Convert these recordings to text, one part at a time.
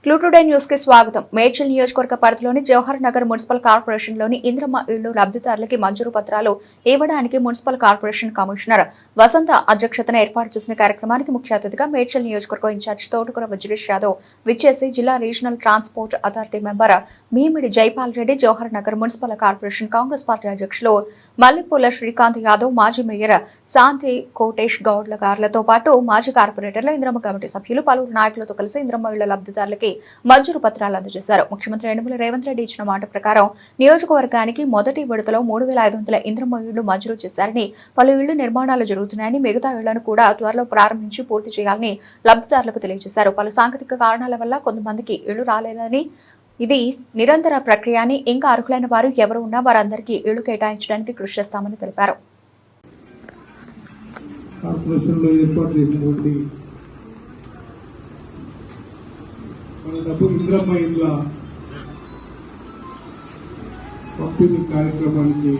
క్లూటుడే news కి స్వాగతం. మేడ్చల్ నియోజకవర్గ పరిధిలోని జవహర్ నగర్ మున్సిపల్ కార్పొరేషన్ లోని ఇంద్రమ్మ ఇళ్లు లబ్ధిదారులకి మంజూరు పత్రాలు ఇవ్వడానికి మున్సిపల్ కార్పొరేషన్ కమిషనర్ వసంత అధ్యక్షతన ఏర్పాటు చేసిన కార్యక్రమానికి ముఖ్య అతిథిగా మేడ్చల్ నియోజకవర్గ ఇన్ఛార్జ్ తోటకూర వజ్రేష్ యాదవ్ విచ్చేసి జిల్లా regional transport authority member Mimidi Jaipal Reddy, Jawahar Nagar municipal corporation Congress party అధ్యక్షులు మల్లెపూల శ్రీకాంత్ యాదవ్, మాజీ మేయర్ శాంతి కోటేష్ గౌడ్ల గారులతో పాటు మాజీ కార్పొరేటర్లు, ఇంద్రమ్మ కమిటీ సభ్యులు, పలువురు నాయకులతో కలిసి ఇంద్రమ్మ ఇళ్ల లబ్ధిదారులకి మంజూరు పత్రాలు అందజేశారు. ముఖ్యమంత్రి యనమల రేవంత్ రెడ్డి ఇచ్చిన మాట ప్రకారం నియోజకవర్గానికి మొదటి విడతలో 3,500 ఇంద్రమ్మ ఇళ్లు మంజూరు చేశారని, పలు ఇళ్లు నిర్మాణాలు జరుగుతున్నాయని, మిగతా ఇళ్లను కూడా త్వరలో ప్రారంభించి పూర్తి చేయాలని లబ్ధిదారులకు తెలియజేశారు. పలు సాంకేతిక కారణాల వల్ల కొంతమందికి ఇళ్లు రాలేదని, ఇది నిరంతర ప్రక్రియ అని, ఇంకా అర్హులైన వారు ఎవరు ఉన్నా వారందరికీ ఇళ్లు కేటాయించడానికి కృషి చేస్తామని తెలిపారు. మన డబ్బు ఇంద్రమ్మ ఇళ్ళ పంపిణీ కార్యక్రమానికి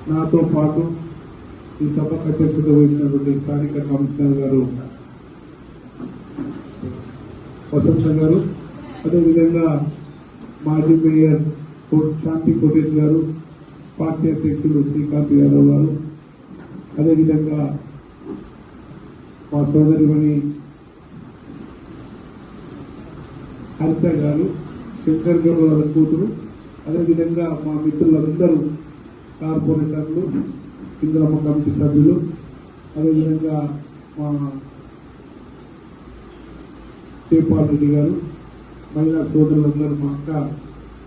నాతో పాటు ఈ సభకు అధ్యక్షత వహించినటువంటి స్థానిక కమిషనర్ గారు వసంత గారు, అదేవిధంగా మాజీ మేయర్ శాంతి కోటేష్ గారు, పార్టీ అధ్యక్షులు శ్రీకాంత్ యాదవ్ గారు, అదేవిధంగా మా సోదరిమణి హరిత గారు, శంకర్ గారు వాళ్ళ కూతురు, అదేవిధంగా మా మిత్రులందరూ కార్పొరేటర్లు, ఇంద్రమ్మ కమిటీ సభ్యులు, అదేవిధంగా మా జైపాల్ రెడ్డి గారు, మహిళా సోదరులందరూ, మా అక్క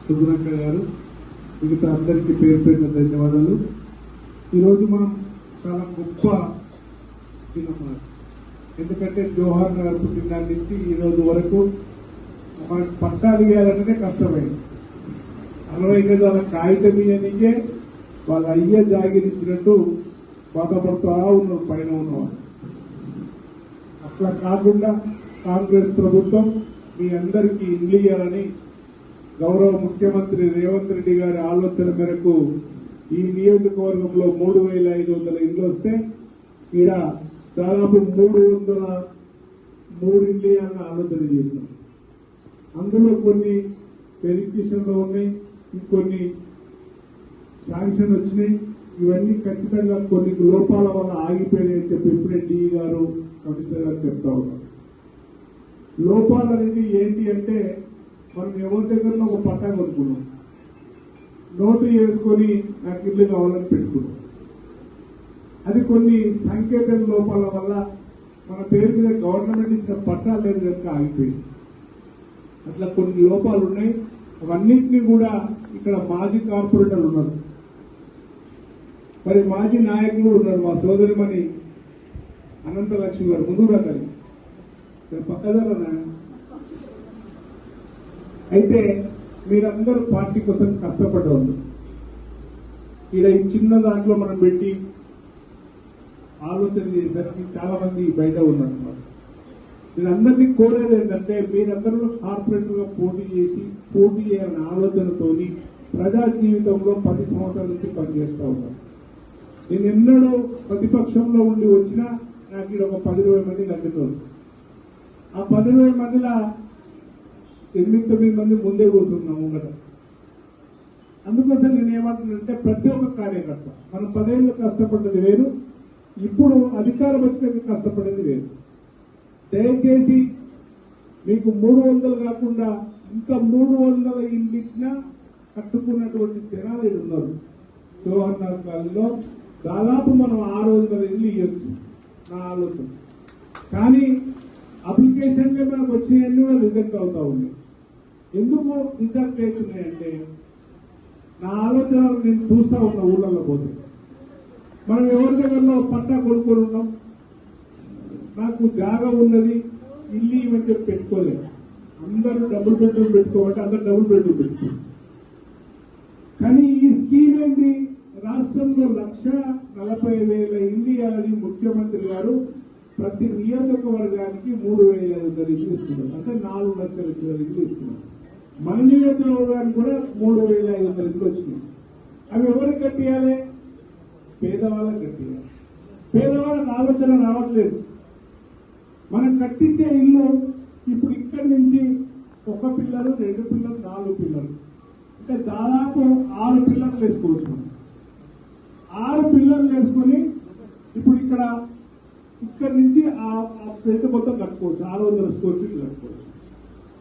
సుగుణక్క గారు, మిగతా అందరికీ పేరు పేరున ధన్యవాదాలు. ఈరోజు మనం చాలా గొప్ప దినం, ఎందుకంటే జవహర్ నగర్ పుట్టిన నుంచి ఈరోజు వరకు మనకు పట్టాలు ఇవ్వాలంటే కష్టమైంది. 60 గజాల కాగితం ఇయ్యనికే వాళ్ళ అయ్య జాగిరించినట్టు బాధపడుతూ ఉన్నారు పైన ఉన్నవాళ్ళు. అట్లా కాకుండా కాంగ్రెస్ ప్రభుత్వం మీ అందరికీ ఇల్లు ఇవ్వాలని గౌరవ ముఖ్యమంత్రి రేవంత్ రెడ్డి గారి ఆలోచన మేరకు ఈ నియోజకవర్గంలో 3,500 ఇళ్లు వస్తే ఈడ దాదాపు 303 ఇల్లు ఇవ్వాలని ఆలోచన చేసినాం. అందులో కొన్ని వెరిఫికేషన్లో ఉన్నాయి, ఇంకొన్ని శాంక్షన్ వచ్చినాయి. ఇవన్నీ ఖచ్చితంగా కొన్ని లోపాల వల్ల ఆగిపోయాయని చెప్పి ఇప్పుడే డి గారు, కమిషనర్ గారు చెప్తా ఉన్నారు. లోపాలు అనేది ఏంటి అంటే, మనం ఎవరి దగ్గర ఒక పట్టా కొనుక్కున్నాం, నోటు వేసుకొని నాకు ఇల్లు కావాలని పెట్టుకున్నాం. అది కొన్ని సంకేతం లోపాల వల్ల మన పేరు మీద గవర్నమెంట్ ఇచ్చిన పట్టా లేదు కనుక ఆగిపోయింది. అట్లా కొన్ని లోపాలు ఉన్నాయి. అవన్నింటినీ కూడా ఇక్కడ మాజీ కార్పొరేటర్ ఉన్నారు, మరి మాజీ నాయకులు ఉన్నారు. మా సోదరిమణి అనంతలక్ష్మి గారు ముందుగా కలిగి పక్కదరా. అయితే మీరందరూ పార్టీ కోసం కష్టపడ్డారు. ఇలా ఈ చిన్న దాంట్లో మనం పెట్టి ఆలోచన చేసరికి చాలా మంది బయట ఉన్నారు. నేను అందరినీ కోరేది ఏంటంటే, మీరందరూ కార్పొరేటర్ గా పోటీ చేయాలనే ఆలోచనతో ప్రజా జీవితంలో 10 సంవత్సరాల నుంచి పనిచేస్తూ ఉన్నాను. నేను ఎన్నడూ ప్రతిపక్షంలో ఉండి వచ్చినా నాకు ఇక్కడ ఒక 10-20 మంది తగ్గుతారు. ఆ 10-20 మందిలో 8-9 మంది ముందే కూర్చున్నాం ముంగట. అందుకోసం నేను ఏమంటున్నానంటే, ప్రతి ఒక్క కార్యకర్త మనం 10 ఏళ్ళు కష్టపడ్డది వేరు, ఇప్పుడు అధికారం వచ్చినందుకు కష్టపడేది వేరు. దయచేసి మీకు 300 కాకుండా ఇంకా 300 ఇల్లు ఇచ్చినా కట్టుకున్నటువంటి జనాలు ఉన్నారు. జవహర్ నగర్ కాలనీలో దాదాపు మనం 600 ఇల్లు ఇవ్వచ్చు నా ఆలోచన. కానీ అప్లికేషన్లే మనకు వచ్చినవన్నీ కూడా రిజెక్ట్ అవుతా ఉన్నాయి. ఎందుకు రిజెక్ట్ అవుతున్నాయంటే, నా ఆలోచన నేను చూస్తా ఉన్నా ఊళ్ళల్లో పోతే, మనం ఎవరి దగ్గరలో పట్టా కొనుక్కొని ఉన్నాం, నాకు జాగా ఉన్నది, ఇల్లు ఇవ్వంటే పెట్టుకోలేదు. అందరూ డబుల్ బెడ్రూమ్ పెట్టుకోమంటే అందరూ డబుల్ బెడ్రూమ్ పెట్టుకోవాలి. కానీ ఈ స్కీమ్ ఏంటి, రాష్ట్రంలో 1,40,000 ఇల్లు ఇవ్వాలని ముఖ్యమంత్రి గారు ప్రతి నియోజకవర్గానికి 3,500 ఇల్లు ఇస్తున్నారు. అంటే 4 లక్షల ఇల్లు ఇస్తున్నారు. మన నియోజకవర్గానికి కూడా 3,500 ఇల్లు వచ్చినాయి. అవి ఎవరికి కట్టియాలి? పేదవాళ్ళకి కట్టియాలి. పేదవాళ్ళకి ఆలోచన రావట్లేదు. మనం కట్టించే ఇల్లు ఇప్పుడు ఇక్కడి నుంచి ఒక ఒక పిల్లలు, 2 పిల్లలు, 4 పిల్లలు, అంటే దాదాపు 6 పిల్లలు వేసుకోవచ్చు. 6 పిల్లలు వేసుకొని ఇప్పుడు ఇక్కడ నుంచి ఆ పెద్ద మొత్తం కట్టుకోవచ్చు, 600 స్క్వేర్ ఫీట్లు కట్టుకోవచ్చు.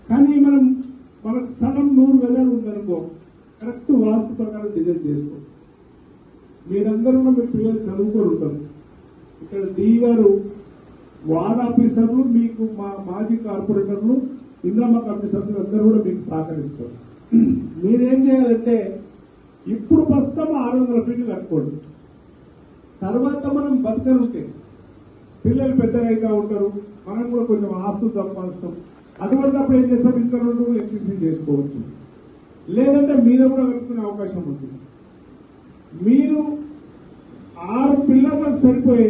కానీ మనకు స్థలం 100 గజాలు ఉందనుకో, కరెక్ట్ వాస్తు ప్రకారం డిజైన్ చేసుకో. మీరందరూ మీ పిల్లలు చదువుకొని ఉంటారు. ఇక్కడ డి గారు వార్డ్ ఆఫీసర్లు, మీకు మా మాజీ కార్పొరేటర్లు, ఇంద్రమ్మ కమిటీ సభ్యులు అందరూ కూడా మీకు సహకరిస్తారు. మీరేం చేయాలంటే ఇప్పుడు ప్రస్తుతం 600 ఫీట్లు కట్టుకోండి. తర్వాత మనం బతకలుంటే పిల్లలు పెద్దగా అవుతా ఉంటారు, మనం కూడా కొంచెం ఆస్తులు సంపాదిస్తాం. అటువంటిప్పుడు ఏం చేస్తాం, ఇంకా 2 ఎక్స్టెన్షన్ చేసుకోవచ్చు, లేదంటే మీద కూడా కట్టుకునే అవకాశం ఉంటుంది. మీరు 6 పిల్లలకు సరిపోయే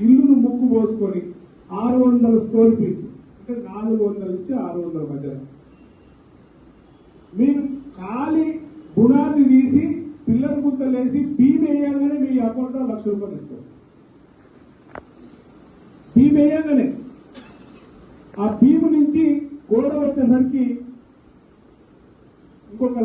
ఇల్లును ముక్కు పోసుకొని 600 స్క్వేర్ ఫీట్, అంటే 400 నుంచి 600 మధ్య మీరు ఖాళీ గుణాన్ని తీసి పిల్లల గుంతలేసి బీమ్ వేయగానే మీ అకౌంట్లో 1,00,000 రూపాయలు ఇస్తారు. బీమ్ వేయగానే ఆ బీమ్ నుంచి గోడ వచ్చేసరికి ఇంకొక